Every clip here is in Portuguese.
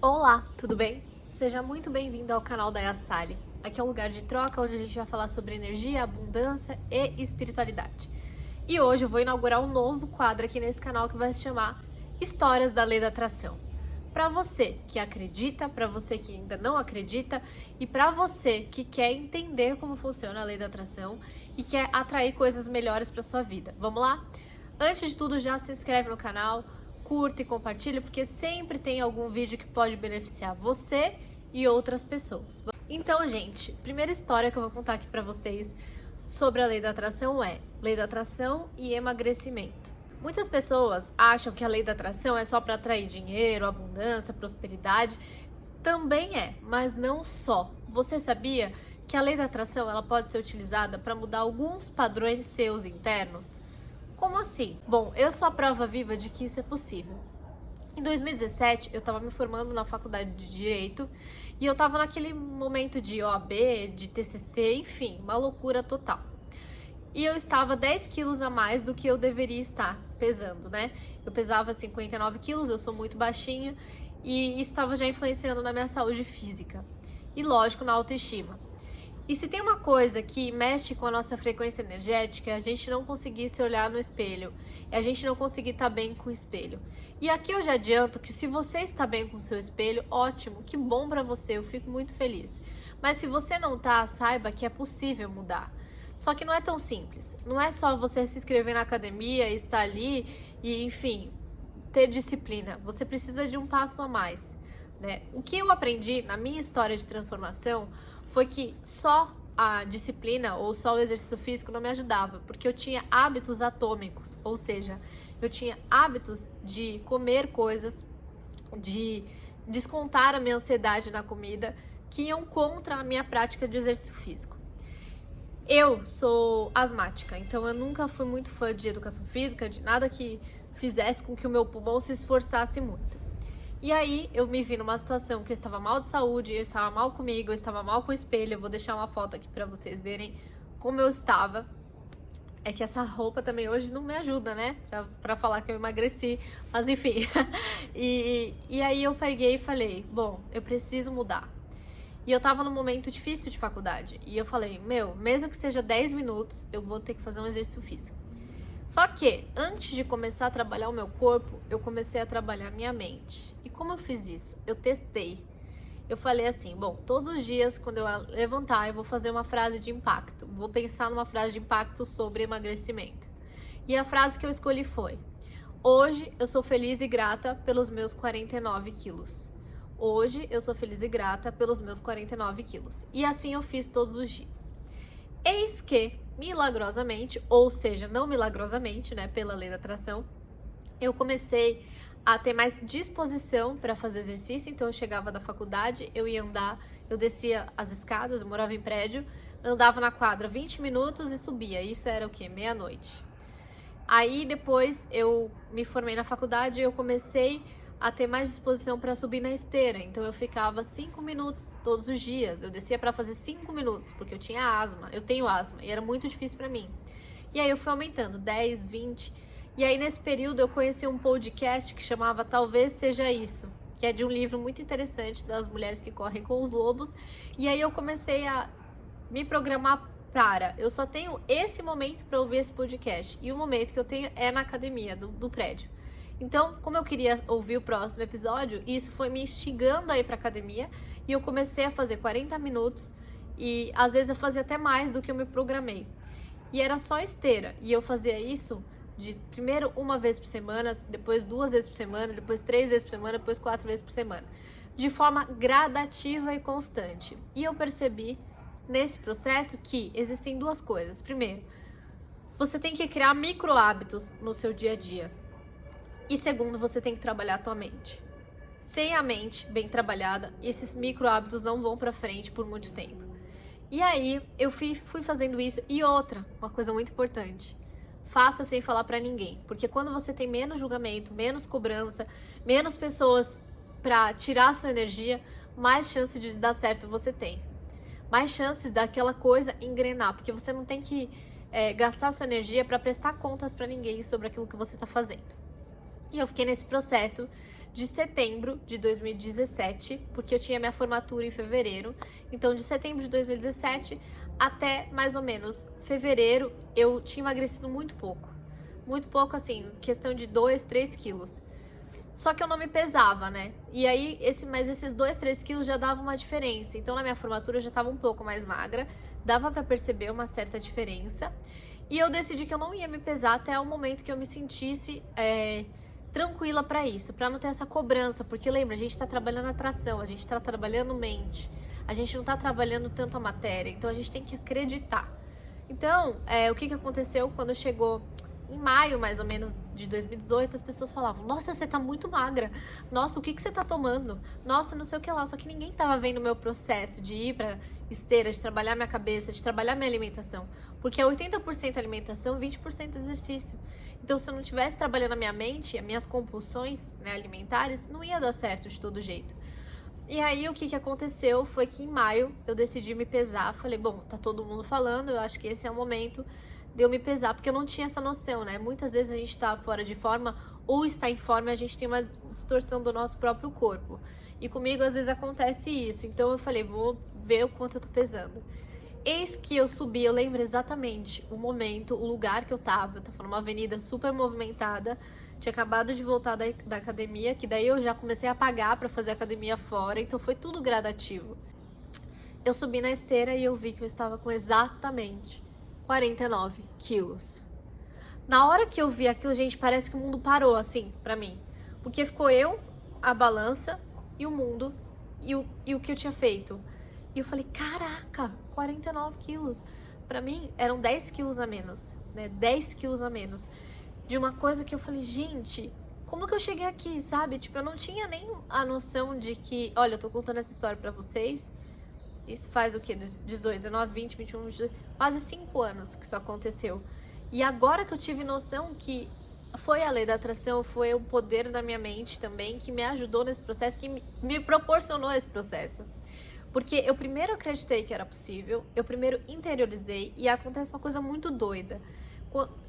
Olá, tudo bem? Seja muito bem-vindo ao canal da Yassali. Aqui é um lugar de troca onde a gente vai falar sobre energia, abundância e espiritualidade. E hoje eu vou inaugurar um novo quadro aqui nesse canal que vai se chamar Histórias da Lei da Atração. Para você que acredita, para você que ainda não acredita e para você que quer entender como funciona a Lei da Atração e quer atrair coisas melhores para sua vida. Vamos lá? Antes de tudo, já se inscreve no canal, curta e compartilha, porque sempre tem algum vídeo que pode beneficiar você e outras pessoas. Então, gente, primeira história que eu vou contar aqui pra vocês sobre a lei da atração é lei da atração e emagrecimento. Muitas pessoas acham que a lei da atração é só para atrair dinheiro, abundância, prosperidade. Também é, mas não só. Você sabia que a lei da atração ela pode ser utilizada para mudar alguns padrões seus internos? Como assim? Bom, eu sou a prova viva de que isso é possível. Em 2017, eu estava me formando na faculdade de Direito e eu estava naquele momento de OAB, de TCC, enfim, uma loucura total. E eu estava 10 quilos a mais do que eu deveria estar pesando, né? Eu pesava 59 quilos, eu sou muito baixinha e isso estava já influenciando na minha saúde física e, lógico, na autoestima. E se tem uma coisa que mexe com a nossa frequência energética, é a gente não conseguir se olhar no espelho, é a gente não conseguir estar bem com o espelho. E aqui eu já adianto que se você está bem com o seu espelho, ótimo, que bom pra você, eu fico muito feliz. Mas se você não tá, saiba que é possível mudar. Só que não é tão simples. Não é só você se inscrever na academia, estar ali e, enfim, ter disciplina. Você precisa de um passo a mais, né? O que eu aprendi na minha história de transformação foi que só a disciplina ou só o exercício físico não me ajudava, porque eu tinha hábitos atômicos, ou seja, eu tinha hábitos de comer coisas, de descontar a minha ansiedade na comida, que iam contra a minha prática de exercício físico. Eu sou asmática, então eu nunca fui muito fã de educação física, de nada que fizesse com que o meu pulmão se esforçasse muito. E aí eu me vi numa situação que eu estava mal de saúde, eu estava mal comigo, eu estava mal com o espelho. Eu vou deixar uma foto aqui pra vocês verem como eu estava. É que essa roupa também hoje não me ajuda, né? Pra falar que eu emagreci, mas enfim. E aí eu peguei e falei, bom, eu preciso mudar. E eu tava num momento difícil de faculdade. E eu falei, mesmo que seja 10 minutos, eu vou ter que fazer um exercício físico. Só que, antes de começar a trabalhar o meu corpo, eu comecei a trabalhar a minha mente. E como eu fiz isso? Eu testei. Eu falei assim, bom, todos os dias, quando eu levantar, eu vou fazer uma frase de impacto. Vou pensar numa frase de impacto sobre emagrecimento. E a frase que eu escolhi foi, hoje eu sou feliz e grata pelos meus 49 quilos. Hoje eu sou feliz e grata pelos meus 49 quilos. E assim eu fiz todos os dias. Eis que, milagrosamente, ou seja, não milagrosamente, né, pela lei da atração, eu comecei a ter mais disposição para fazer exercício. Então eu chegava da faculdade, eu ia andar, eu descia as escadas, eu morava em prédio, andava na quadra 20 minutos e subia. Isso era o quê? Meia-noite. Aí depois eu me formei na faculdade e eu comecei a ter mais disposição para subir na esteira. Então eu ficava 5 minutos todos os dias. Eu descia para fazer 5 minutos, porque eu tinha asma. Eu tenho asma e era muito difícil para mim. E aí eu fui aumentando, 10, 20. E aí nesse período eu conheci um podcast que chamava Talvez Seja Isso, que é de um livro muito interessante das mulheres que correm com os lobos. E aí eu comecei a me programar para, eu só tenho esse momento para ouvir esse podcast. E o momento que eu tenho é na academia do prédio. Então, como eu queria ouvir o próximo episódio, isso foi me instigando a ir pra academia e eu comecei a fazer 40 minutos e às vezes eu fazia até mais do que eu me programei. E era só esteira, e eu fazia isso de primeiro uma vez por semana, depois 2 vezes por semana, depois 3 vezes por semana, depois 4 vezes por semana, de forma gradativa e constante. E eu percebi nesse processo que existem duas coisas. Primeiro, você tem que criar micro hábitos no seu dia a dia. E segundo, você tem que trabalhar a tua mente. Sem a mente bem trabalhada, esses micro hábitos não vão pra frente por muito tempo. E aí, eu fui fazendo isso. E outra, uma coisa muito importante. Faça sem falar pra ninguém. Porque quando você tem menos julgamento, menos cobrança, menos pessoas pra tirar a sua energia, mais chance de dar certo você tem. Mais chances daquela coisa engrenar. Porque você não tem que gastar sua energia pra prestar contas pra ninguém sobre aquilo que você tá fazendo. E eu fiquei nesse processo de setembro de 2017, porque eu tinha minha formatura em fevereiro. Então, de setembro de 2017 até mais ou menos fevereiro, eu tinha emagrecido muito pouco. Muito pouco, assim, questão de 2, 3 quilos. Só que eu não me pesava, né? E aí, mas esses 2, 3 quilos já davam uma diferença. Então, na minha formatura, eu já tava um pouco mais magra. Dava pra perceber uma certa diferença. E eu decidi que eu não ia me pesar até o momento que eu me sentisse tranquila pra isso. Pra não ter essa cobrança. Porque lembra, a gente tá trabalhando atração, a gente tá trabalhando mente. A gente não tá trabalhando tanto a matéria. Então, a gente tem que acreditar. Então, o que aconteceu quando chegou em maio, mais ou menos, de 2018, as pessoas falavam: nossa, você tá muito magra. Nossa, o que você tá tomando? Nossa, não sei o que lá. Só que ninguém tava vendo o meu processo de ir pra esteira, de trabalhar minha cabeça, de trabalhar minha alimentação. Porque é 80% alimentação, 20% exercício. Então, se eu não estivesse trabalhando a minha mente, as minhas compulsões, né, alimentares, não ia dar certo de todo jeito. E aí, o que aconteceu foi que em maio eu decidi me pesar. Falei, bom, tá todo mundo falando, eu acho que esse é o momento de eu me pesar, porque eu não tinha essa noção, né? Muitas vezes a gente tá fora de forma ou está em forma e a gente tem uma distorção do nosso próprio corpo. E comigo, às vezes, acontece isso. Então, eu falei, vou ver o quanto eu tô pesando. Eis que eu subi, eu lembro exatamente o momento, o lugar que eu tava. Eu tava numa avenida super movimentada. Tinha acabado de voltar da academia, que daí eu já comecei a pagar pra fazer academia fora. Então, foi tudo gradativo. Eu subi na esteira e eu vi que eu estava com exatamente 49 quilos. Na hora que eu vi aquilo, gente, parece que o mundo parou, assim, pra mim. Porque ficou eu, a balança e o mundo e o que eu tinha feito. E eu falei, caraca, 49 quilos. Pra mim, eram 10 quilos a menos, né? 10 quilos a menos. De uma coisa que eu falei, gente, como que eu cheguei aqui, sabe? Tipo, eu não tinha nem a noção de que... Olha, eu tô contando essa história pra vocês. Isso faz o quê? 18, 19, 20, 21, 22... Quase 5 anos que isso aconteceu. E agora que eu tive noção que foi a lei da atração, foi o poder da minha mente também que me ajudou nesse processo, que me proporcionou esse processo. Porque eu primeiro acreditei que era possível, eu primeiro interiorizei e acontece uma coisa muito doida.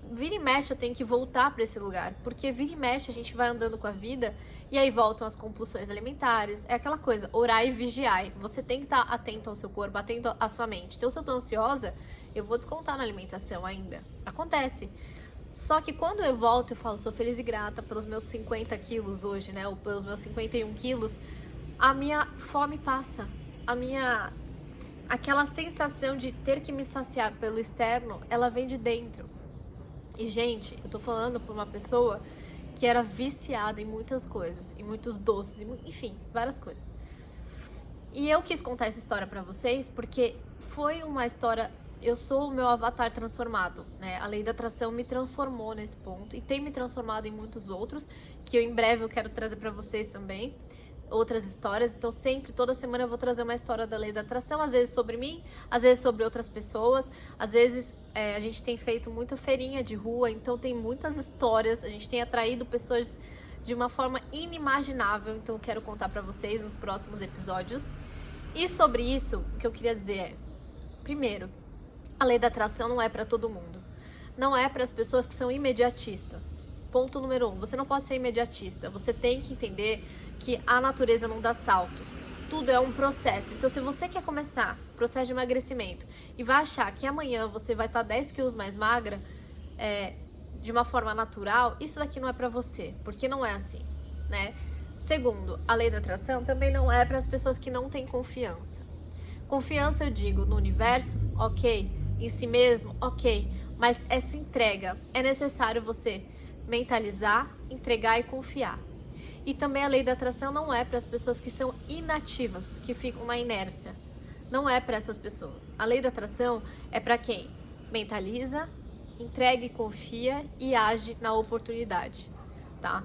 Vira e mexe eu tenho que voltar para esse lugar, porque vira e mexe a gente vai andando com a vida e aí voltam as compulsões alimentares, é aquela coisa, orai e vigiai, você tem que estar atento ao seu corpo, atento à sua mente. Então se eu tô ansiosa, eu vou descontar na alimentação ainda, acontece. Só que quando eu volto, eu falo, sou feliz e grata pelos meus 50 quilos hoje, né, ou pelos meus 51 quilos, a minha fome passa, aquela sensação de ter que me saciar pelo externo, ela vem de dentro. E, gente, eu tô falando pra uma pessoa que era viciada em muitas coisas, em muitos doces, enfim, várias coisas. E eu quis contar essa história pra vocês porque foi uma história... Eu sou o meu avatar transformado, né? A lei da atração me transformou nesse ponto e tem me transformado em muitos outros, que em breve eu quero trazer pra vocês também. Outras histórias, então sempre, toda semana eu vou trazer uma história da lei da atração, às vezes sobre mim, às vezes sobre outras pessoas, às vezes a gente tem feito muita feirinha de rua, então tem muitas histórias, a gente tem atraído pessoas de uma forma inimaginável, então eu quero contar pra vocês nos próximos episódios. E sobre isso, o que eu queria dizer é, primeiro, a lei da atração não é pra todo mundo, não é para as pessoas que são imediatistas. Ponto número 1, você não pode ser imediatista, você tem que entender que a natureza não dá saltos, tudo é um processo. Então se você quer começar o processo de emagrecimento e vai achar que amanhã você vai estar 10 quilos mais magra, de uma forma natural, isso daqui não é pra você, porque não é assim, né? Segundo, a lei da atração também não é para as pessoas que não têm confiança. Confiança, eu digo, no universo, ok, em si mesmo, ok, mas essa entrega, é necessário você mentalizar, entregar e confiar. E também a lei da atração não é para as pessoas que são inativas, que ficam na inércia. Não é para essas pessoas. A lei da atração é para quem mentaliza, entrega e confia e age na oportunidade, tá?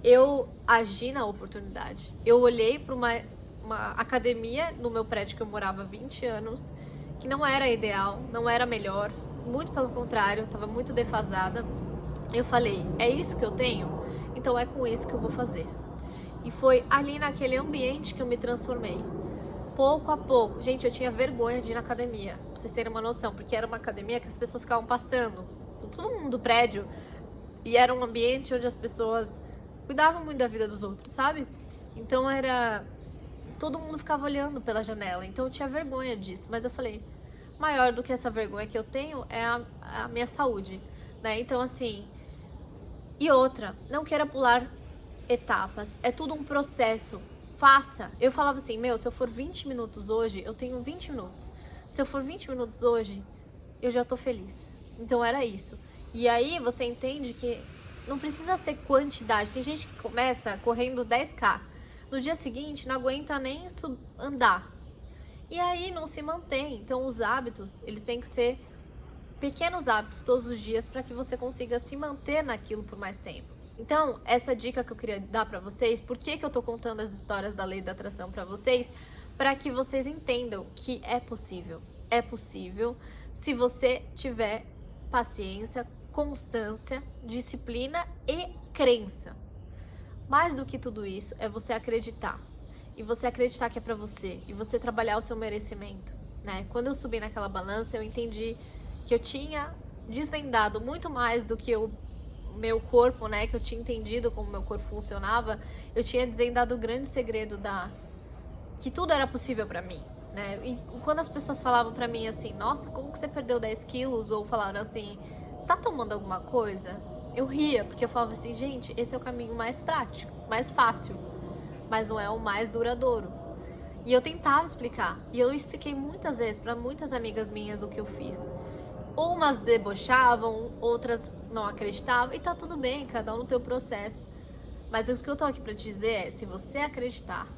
Eu agi na oportunidade. Eu olhei para uma academia no meu prédio que eu morava há 20 anos, que não era ideal, não era melhor, muito pelo contrário, estava muito defasada. Eu falei, é isso que eu tenho? Então é com isso que eu vou fazer. E foi ali naquele ambiente que eu me transformei. Pouco a pouco. Gente, eu tinha vergonha de ir na academia, pra vocês terem uma noção, porque era uma academia que as pessoas ficavam passando, todo mundo do prédio, e era um ambiente onde as pessoas cuidava muito da vida dos outros, sabe? Então era... todo mundo ficava olhando pela janela, então eu tinha vergonha disso. Mas eu falei, maior do que essa vergonha que eu tenho é a minha saúde, né? Então assim... E outra, não queira pular etapas, é tudo um processo. Faça. Eu falava assim, se eu for 20 minutos hoje, eu tenho 20 minutos. Se eu for 20 minutos hoje, eu já tô feliz. Então era isso. E aí você entende que não precisa ser quantidade. Tem gente que começa correndo 10K. No dia seguinte não aguenta nem andar. E aí não se mantém. Então os hábitos, eles têm que ser pequenos hábitos todos os dias para que você consiga se manter naquilo por mais tempo. Então, essa dica que eu queria dar pra vocês, por que eu tô contando as histórias da lei da atração pra vocês? Para que vocês entendam que é possível. É possível se você tiver paciência, constância, disciplina e crença. Mais do que tudo isso, é você acreditar. E você acreditar que é pra você. E você trabalhar o seu merecimento, né? Quando eu subi naquela balança, eu entendi que eu tinha desvendado muito mais do que o meu corpo, né, que eu tinha entendido como meu corpo funcionava. Eu tinha desvendado o grande segredo que tudo era possível pra mim, né? E quando as pessoas falavam pra mim assim, nossa, como que você perdeu 10 quilos? Ou falaram assim, você tá tomando alguma coisa? Eu ria, porque eu falava assim, gente, esse é o caminho mais prático, mais fácil, mas não é o mais duradouro. E eu tentava explicar, e eu expliquei muitas vezes pra muitas amigas minhas o que eu fiz. Umas debochavam, outras não acreditavam, e tá tudo bem, cada um no teu processo. Mas o que eu tô aqui pra te dizer é, se você acreditar,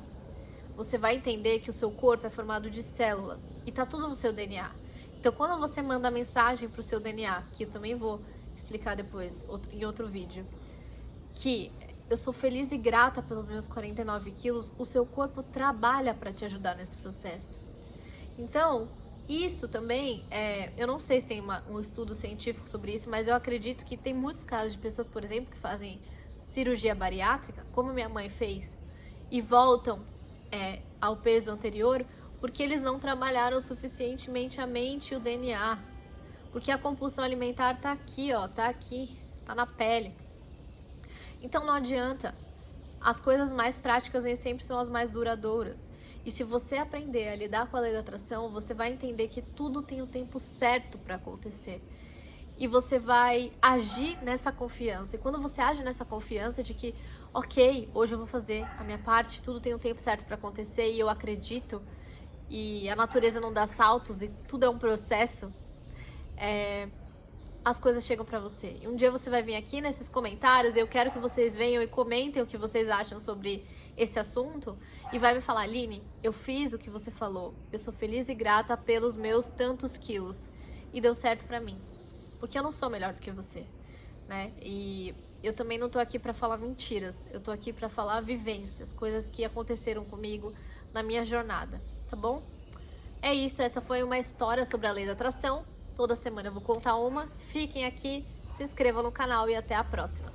você vai entender que o seu corpo é formado de células, e tá tudo no seu DNA. Então quando você manda mensagem pro seu DNA, que eu também vou explicar depois, em outro vídeo, que eu sou feliz e grata pelos meus 49 quilos, o seu corpo trabalha pra te ajudar nesse processo. Então... isso também, eu não sei se tem um estudo científico sobre isso, mas eu acredito que tem muitos casos de pessoas, por exemplo, que fazem cirurgia bariátrica, como minha mãe fez, e voltam ao peso anterior, porque eles não trabalharam suficientemente a mente e o DNA. Porque a compulsão alimentar tá aqui, ó, tá aqui, tá na pele. Então não adianta. As coisas mais práticas nem sempre são as mais duradouras. E se você aprender a lidar com a lei da atração, você vai entender que tudo tem o tempo certo para acontecer. E você vai agir nessa confiança. E quando você age nessa confiança de que, ok, hoje eu vou fazer a minha parte, tudo tem o tempo certo para acontecer e eu acredito, e a natureza não dá saltos e tudo é um processo, as coisas chegam pra você. E um dia você vai vir aqui nesses comentários, eu quero que vocês venham e comentem o que vocês acham sobre esse assunto, e vai me falar, Aline, eu fiz o que você falou, eu sou feliz e grata pelos meus tantos quilos, e deu certo pra mim, porque eu não sou melhor do que você, né? E eu também não tô aqui pra falar mentiras, eu tô aqui pra falar vivências, coisas que aconteceram comigo na minha jornada, tá bom? É isso, essa foi uma história sobre a lei da atração. Toda semana eu vou contar uma. Fiquem aqui, se inscrevam no canal e até a próxima.